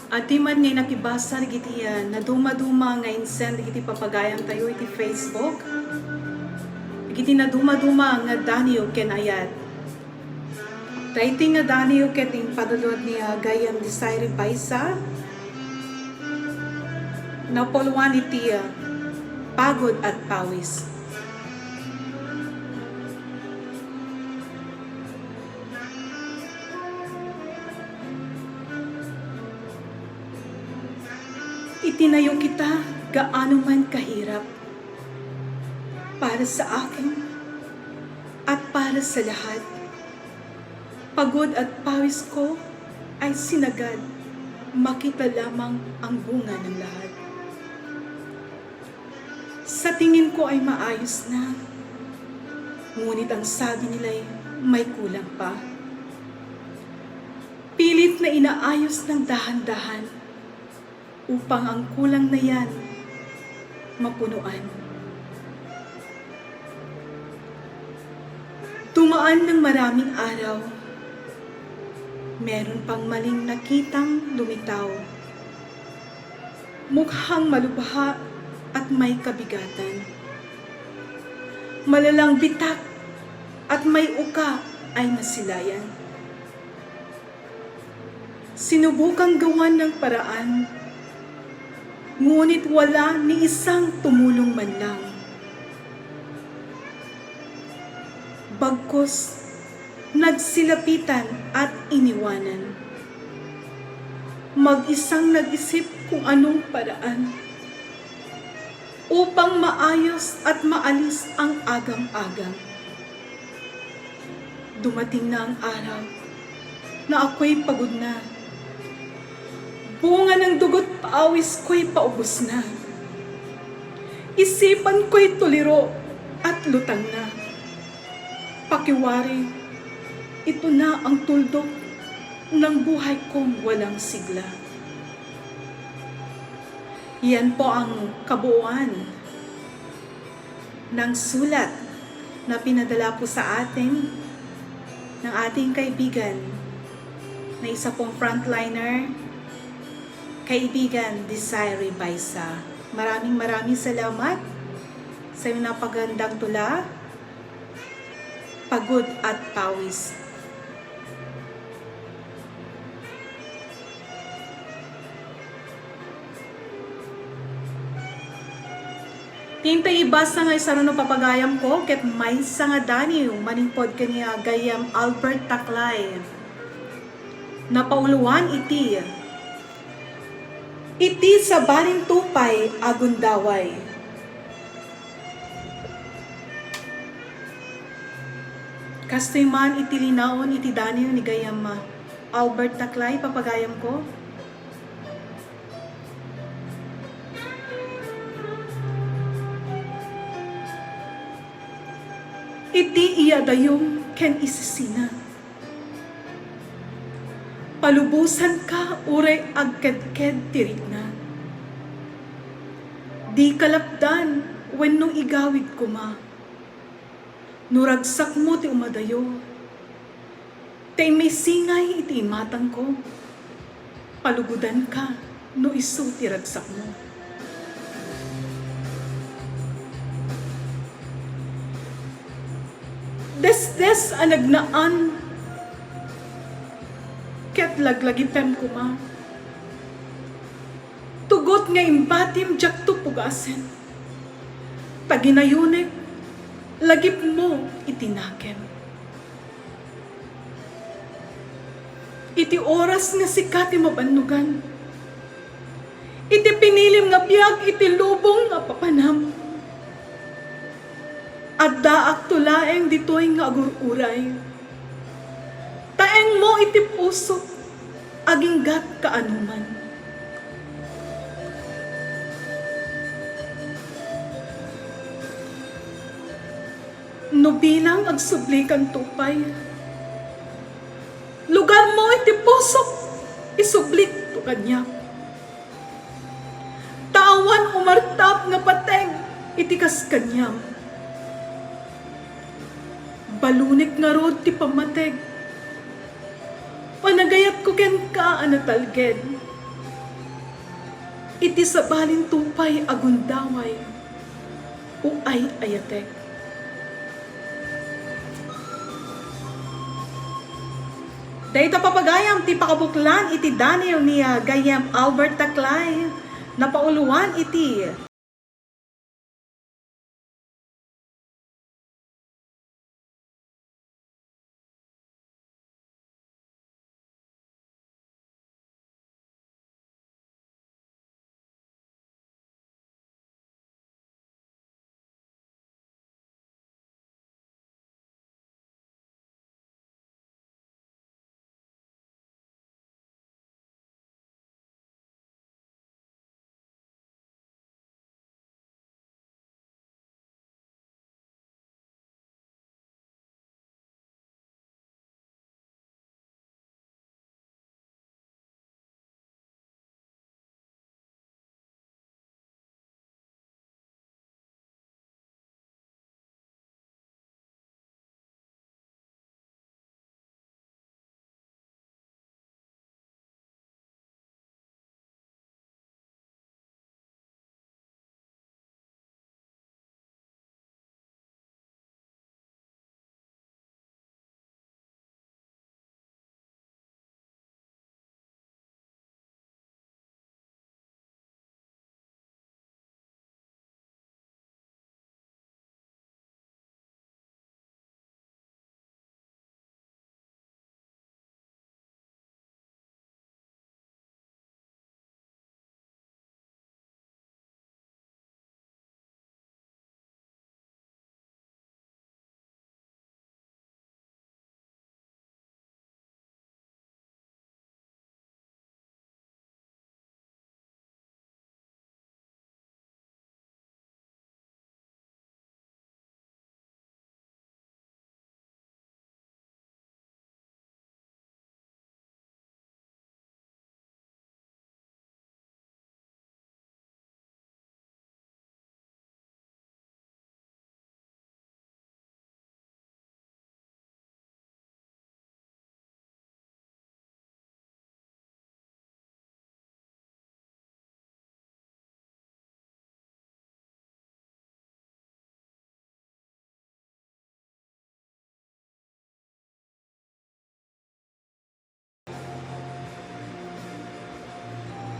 Ati man ngay nakibasa giti na duma-duma nga insend giti papagayam tayo iti Facebook. Giti na duma-duma nga daniyo ken ayat. Taiti nga daniyo ken ting padulod ni gayam Desiree Baisa. Napolwan iti pagod at pawis. Itinayo kita gaano man kahirap para sa akin at para sa lahat. Pagod at pawis ko ay sinagad, makita lamang ang bunga ng lahat. Sa tingin ko ay maayos na, ngunit ang sabi nila'y may kulang pa. Pilit na inaayos ng dahan-dahan upang ang kulang na yan mapunuan. Tumaan ng maraming araw, meron pang maling nakitang lumitaw. Mukhang malubha at may kabigatan. Malalang bitak at may uka ay nasilayan. Sinubukang gawan ng paraan, ngunit wala ni isang tumulong man lang. Bagkus, nagsilapitan at iniwanan. Mag-isang nag-isip kung anong paraan upang maayos at maalis ang agam-agam. Dumating na ang araw na ako'y pagod na. Bunga ng dugot paawis ko'y paubos na. Isipan ko'y tuliro at lutang na. Pakiwari, ito na ang tuldok ng buhay kong walang sigla. Yan po ang kabuuan ng sulat na pinadala po sa atin ng ating kaibigan na isa pong frontliner, kaibigan Desiree Baisa. Maraming salamat sa iyong napagandang tula, Pagod at Pawis. Tintay ibasa nga isaruno papagayam ko ket may nga daniw maningpod kaniya gayam Albert Taklay. Napauluan iti sa baling tupay agundaway. Kastoy man iti linaon iti daniw ni gayam Albert Taklay papagayam ko. Iti iyadayong ken isisina. Palubusan ka uray agked-ked tirik na. Di kalapdan wenno igawid kuma. Nuragsak mo ti umadayo. Tay may singay iti matang ko. Palugudan ka no isu ti ragsak mo. Des anagnaan ket laglagitan kuma. Tugot nga imbatim jak tupugasen. Taginayunek lagip mo itinakem. Iti oras nga sikat ti mabannugan. Iti pinilim nga biag iti lubong nga papanam. At daak tulaeng ditoy nga agururay. Taeng mo iti puso, aging gat kaanuman. No bilang agsublikan tupay, lugar mo iti puso, isublik to kanya. Tawan umartap nga pateng, iti kas kanyam. Balunik nga rod ti pamateg. Panagayat ko ken ka anatalged. iti sabalin tupay agundaway, uay ayatek. Dayta papagayam ti pakabuklan iti Daniel niya gayam Albert Taklay, napauluan iti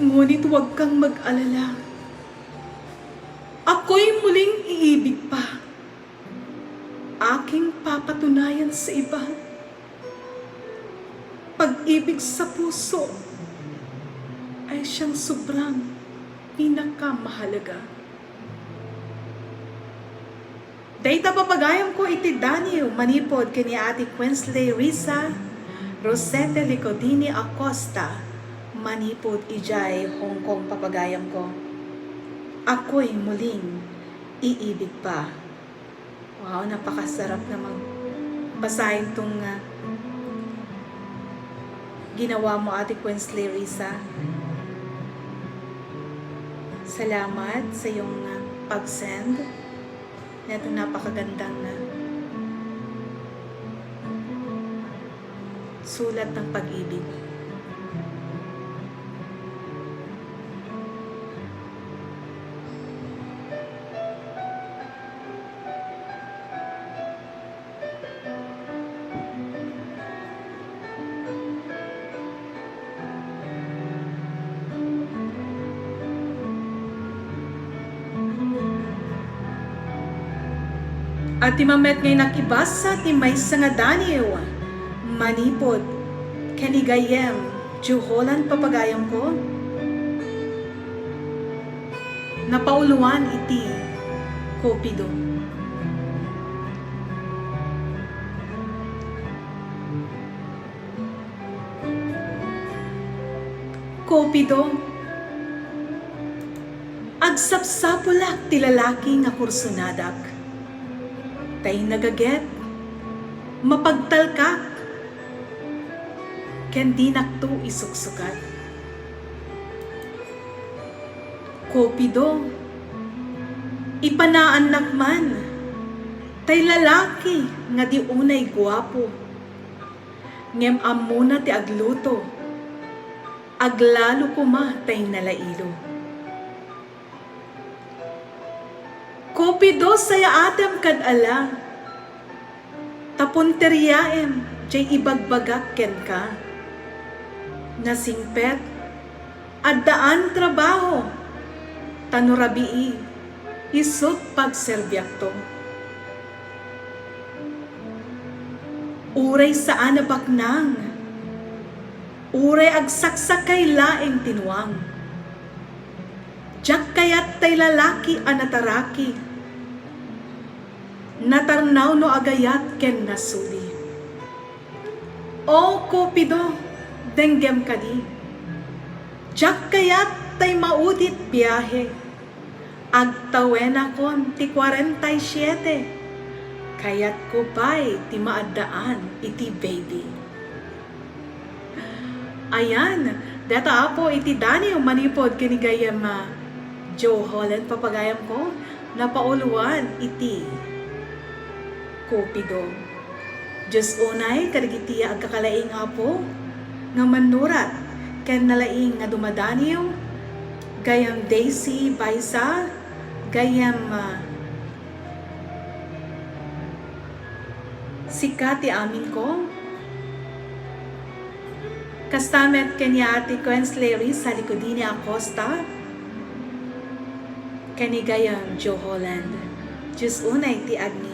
ngunit huwag kang mag-alala. Ako'y muling iibig pa. Aking papatunayan sa iba. Pag-ibig sa puso ay siyang sobrang pinakamahalaga. Dayta papagayam ko iti Daniel manipod kini Ate Quensley Risa Rosette Licodini Acosta manipod ijay Hong Kong papagayam ko. Ako'y muling iibig pa. Wow, napakasarap na magbasahin tong ginawa mo, Ate Quensley Risa. Salamat sa iyong pag-send na itong napakagandang sulat ng pag-ibig. At timamet ngay nakibasa ti maysa nga Daniel manipod kanigayem juholan papagayam ko napauluan iti Cupido. Cupido, agsapsapulak ti lalaki nga kursunadak. Tay nagaget, mapagtalkak, ken di nakto isuksukat. Cupido, ipanaan nakman, tay lalaki nga di unay guwapo, ngem amuna ti agluto, aglalo kuma tay nalailo. kupido saya atem kad ala. Tapunteriyaem, jay ibagbagak ken ka. Nasingpet, addaan trabaho. Tanurabii, isut pagserbyakto. Uray saan na baknang. Uray agsaksakay laeng tinuang. Diyak kayat tay lalaki anataraki. Natarnaw no agayat ken nasuli. O kupido, denggem kadi. Diyak kayat tay maudit biyahe. Agtawen akon ti 47. Kayat ko pa'y ti maadaan iti baby. Ayan, data apo iti Dani manipod kinigayam Joe Holland papagayam ko napauluan iti kupido. Diyos unay karigitiya agkakalaing apo nga manurat ken nalaing nga dumadaniw gayam Daisy Baisa gayam sikat ti amin ko. Kastamet kanya ati Quenslary sa Licodini Acosta. Kanigayang Joe Holland. Diyos unay ti agni